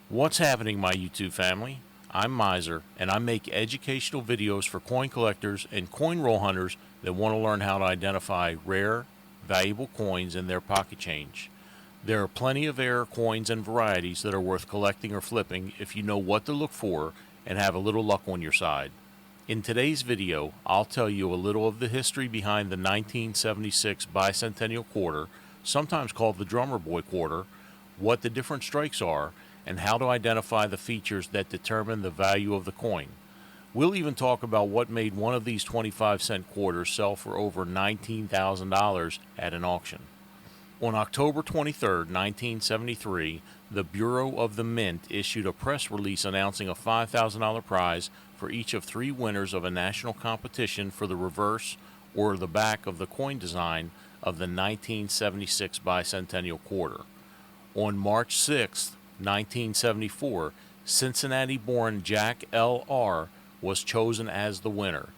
What's happening, my YouTube family? I'm Miser, and I make educational videos for coin collectors and coin roll hunters that want to learn how to identify rare, valuable coins in their pocket change. There are plenty of rare coins and varieties that are worth collecting or flipping if you know what to look for and have a little luck on your side. In today's video, I'll tell you a little of the history behind the 1976 Bicentennial quarter, sometimes called the Drummer Boy quarter, what the different strikes are, and how to identify the features that determine the value of the coin. We'll even talk about what made one of these 25-cent quarters sell for over $19,000 at an auction. On October 23, 1973, the Bureau of the Mint issued a press release announcing a $5,000 prize for each of 3 winners of a national competition for the reverse or the back of the coin design of the 1976 Bicentennial quarter. On March 6, 1974, Cincinnati-born Jack L.R. was chosen as the winner.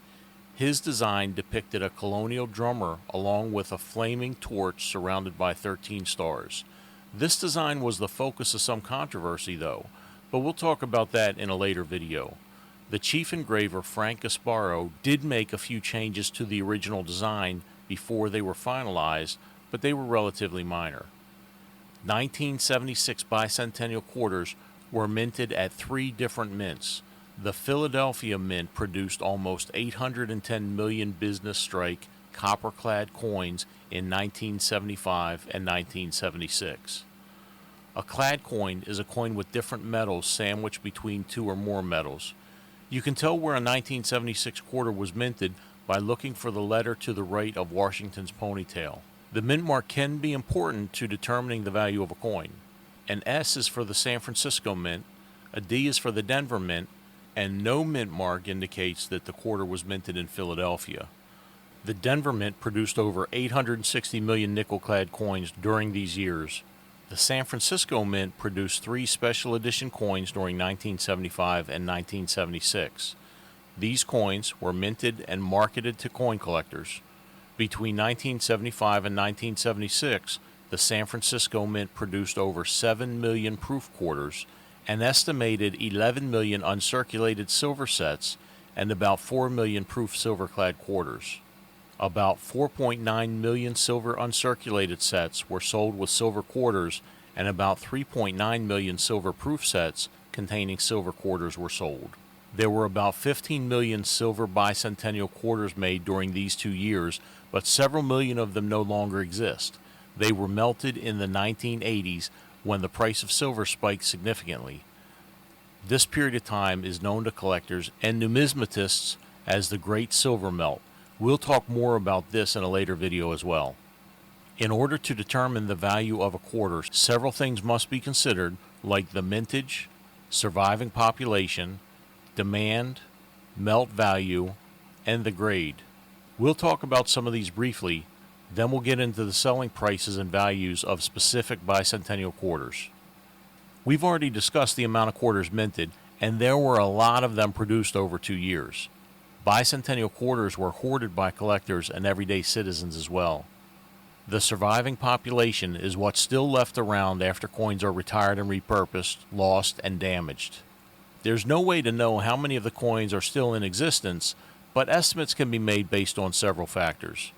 His design depicted a colonial drummer along with a flaming torch surrounded by 13 stars. This design was the focus of some controversy though, but we'll talk about that in a later video. The chief engraver Frank Gasparo did make a few changes to the original design before they were finalized, but they were relatively minor. 1976 Bicentennial quarters were minted at 3 different mints. The Philadelphia Mint produced almost 810 million business strike copper-clad coins in 1975 and 1976. A clad coin is a coin with different metals sandwiched between 2 or more metals. You can tell where a 1976 quarter was minted by looking for the letter to the right of Washington's ponytail. The mint mark can be important to determining the value of a coin. An S is for the San Francisco Mint, a D is for the Denver Mint, and no mint mark indicates that the quarter was minted in Philadelphia. The Denver Mint produced over 860 million nickel-clad coins during these years. The San Francisco Mint produced 3 special edition coins during 1975 and 1976. These coins were minted and marketed to coin collectors. Between 1975 and 1976, the San Francisco Mint produced over 7 million proof quarters, an estimated 11 million uncirculated silver sets, and about 4 million proof silver-clad quarters. About 4.9 million silver uncirculated sets were sold with silver quarters, and about 3.9 million silver proof sets containing silver quarters were sold. There were about 15 million silver bicentennial quarters made during these 2 years, but several million of them no longer exist. They were melted in the 1980s when the price of silver spiked significantly. This period of time is known to collectors and numismatists as the Great Silver Melt. We'll talk more about this in a later video as well. In order to determine the value of a quarter, several things must be considered, like the mintage, surviving population, demand, melt value, and the grade. We'll talk about some of these briefly, then we'll get into the selling prices and values of specific bicentennial quarters. We've already discussed the amount of quarters minted, and there were a lot of them produced over 2 years. Bicentennial quarters were hoarded by collectors and everyday citizens as well. The surviving population is what's still left around after coins are retired and repurposed, lost, and damaged. There's no way to know how many of the coins are still in existence, but estimates can be made based on several factors.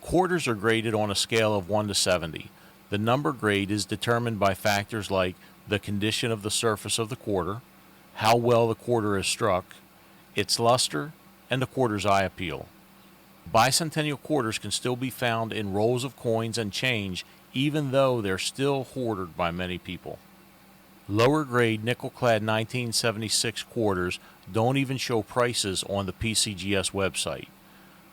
Quarters are graded on a scale of 1 to 70. The number grade is determined by factors like the condition of the surface of the quarter, how well the quarter is struck, its luster, and the quarter's eye appeal. Bicentennial quarters can still be found in rolls of coins and change, even though they're still hoarded by many people. Lower grade nickel-clad 1976 quarters don't even show prices on the PCGS website.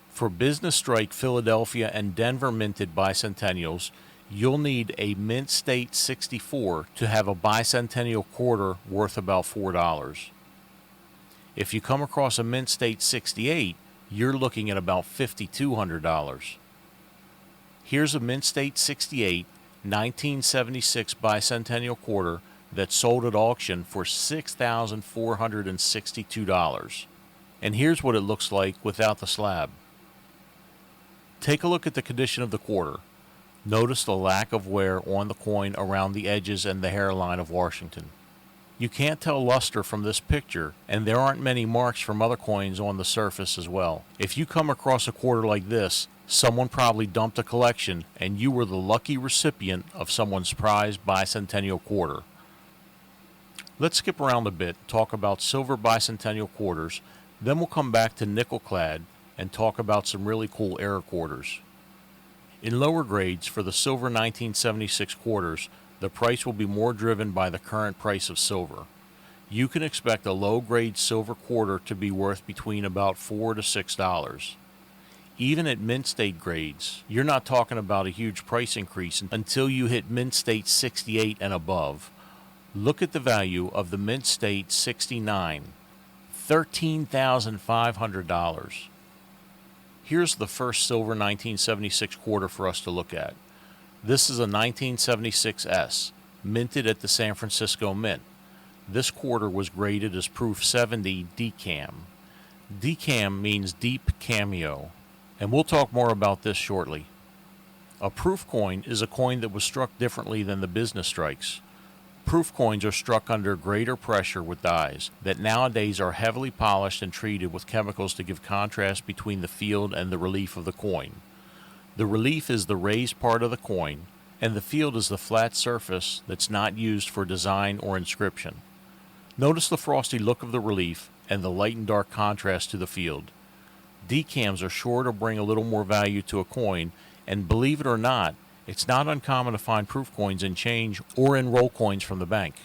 For business strike Philadelphia and Denver minted bicentennials, you'll need a mint state 64 to have a bicentennial quarter worth about $4. If you come across a mint state 68, you're looking at about $5,200. Here's a mint state 68 1976 bicentennial quarter that sold at auction for $6,462. And here's what it looks like without the slab. Take a look at the condition of the quarter. Notice the lack of wear on the coin around the edges and the hairline of Washington. You can't tell luster from this picture, and there aren't many marks from other coins on the surface as well. If you come across a quarter like this, someone probably dumped a collection, and you were the lucky recipient of someone's prized bicentennial quarter. Let's skip around a bit, talk about silver bicentennial quarters, then we'll come back to nickel-clad and talk about some really cool error quarters. In lower grades, for the silver 1976 quarters, the price will be more driven by the current price of silver. You can expect a low-grade silver quarter to be worth between about $4 to $6. Even at mint state grades, you're not talking about a huge price increase until you hit mint state 68 and above. Look at the value of the mint state 69, $13,500. Here's the first silver 1976 quarter for us to look at. This is a 1976S, minted at the San Francisco Mint. This quarter was graded as proof 70 DCAM. DCAM means deep cameo, and we'll talk more about this shortly. A proof coin is a coin that was struck differently than the business strikes. Proof coins are struck under greater pressure with dies that nowadays are heavily polished and treated with chemicals to give contrast between the field and the relief of the coin. The relief is the raised part of the coin, and the field is the flat surface that's not used for design or inscription. Notice the frosty look of the relief and the light and dark contrast to the field. Decams are sure to bring a little more value to a coin, and believe it or not, it's not uncommon to find proof coins in change or in roll coins from the bank.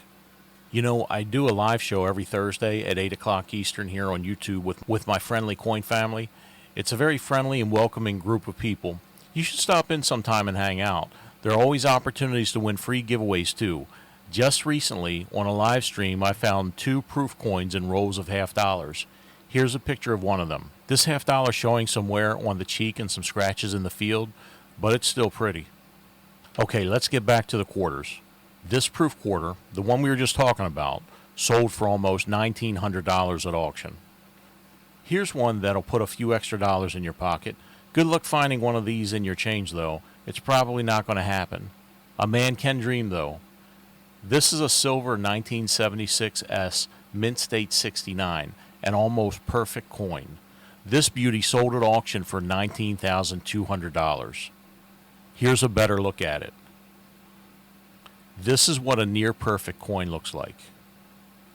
You know, I do a live show every Thursday at 8 o'clock Eastern here on YouTube with my friendly coin family. It's a very friendly and welcoming group of people. You should stop in sometime and hang out. There are always opportunities to win free giveaways too. Just recently, on a live stream, I found 2 proof coins in rolls of $50. Here's a picture of one of them. This $50 showing some wear on the cheek and some scratches in the field, but it's still pretty. Okay, let's get back to the quarters. This proof quarter, the one we were just talking about, sold for almost $1,900 at auction. Here's one that'll put a few extra dollars in your pocket. Good luck finding one of these in your change, though. It's probably not going to happen. A man can dream, though. This is a silver 1976S mint state 69, an almost perfect coin. This beauty sold at auction for $19,200. Here's a better look at it. This is what a near-perfect coin looks like.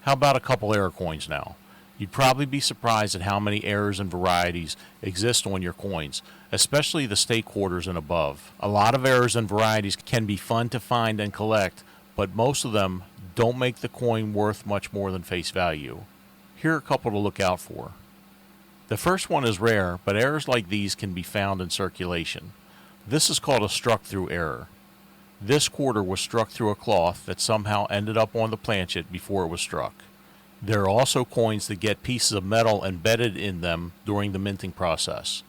How about a couple error coins now? You'd probably be surprised at how many errors and varieties exist on your coins, especially the state quarters and above. A lot of errors and varieties can be fun to find and collect, but most of them don't make the coin worth much more than face value. Here are a couple to look out for. The first one is rare, but errors like these can be found in circulation. This is called a struck-through error. This quarter was struck through a cloth that somehow ended up on the planchet before it was struck. There are also coins that get pieces of metal embedded in them during the minting process.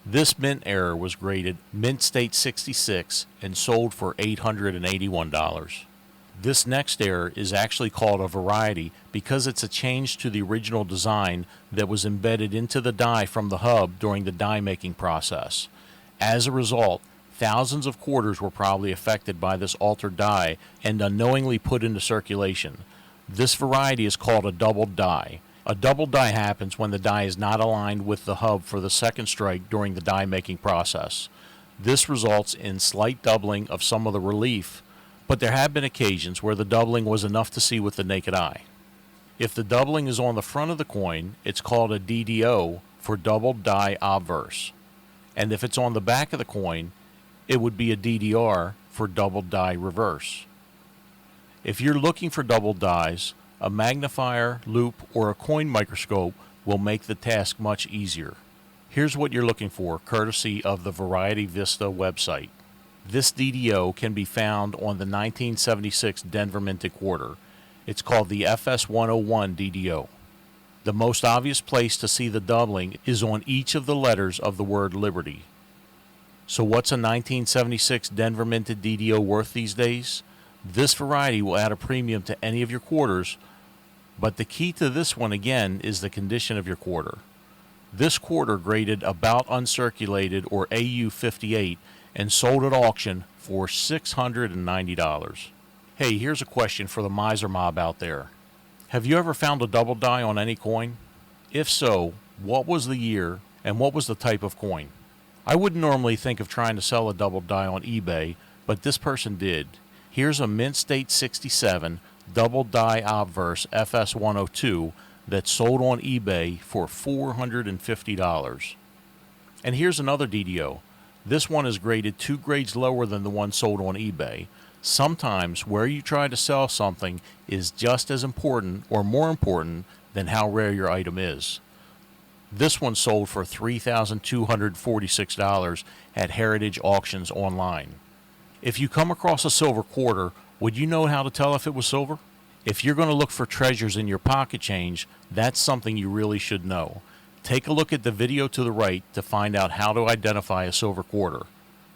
This mint error was graded mint state 66 and sold for $881. This next error is actually called a variety because it's a change to the original design that was embedded into the die from the hub during the die making process. As a result, thousands of quarters were probably affected by this altered die and unknowingly put into circulation. This variety is called a doubled die. A doubled die happens when the die is not aligned with the hub for the second strike during the die making process. This results in slight doubling of some of the relief, but there have been occasions where the doubling was enough to see with the naked eye. If the doubling is on the front of the coin, it's called a DDO for doubled die obverse. And if it's on the back of the coin, it would be a DDR for doubled die reverse. If you're looking for double dies, a magnifier, loop, or a coin microscope will make the task much easier. Here's what you're looking for, courtesy of the Variety Vista website. This DDO can be found on the 1976 Denver minted quarter. It's called the FS101 DDO. The most obvious place to see the doubling is on each of the letters of the word Liberty. So what's a 1976 Denver minted DDO worth these days? This variety will add a premium to any of your quarters, but the key to this one again is the condition of your quarter. This quarter graded about uncirculated or AU58 and sold at auction for $690. Hey, here's a question for the miser mob out there. Have you ever found a double die on any coin? If so, what was the year and what was the type of coin? I wouldn't normally think of trying to sell a double die on eBay, but this person did. Here's a Mint State 67 double die obverse FS102 that sold on eBay for $450. And here's another DDO. This one is graded 2 grades lower than the one sold on eBay. Sometimes where you try to sell something is just as important or more important than how rare your item is. This one sold for $3,246 at Heritage Auctions online. If you come across a silver quarter, would you know how to tell if it was silver? If you're going to look for treasures in your pocket change, that's something you really should know. Take a look at the video to the right to find out how to identify a silver quarter.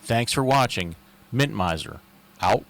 Thanks for watching. Mint Miser, out.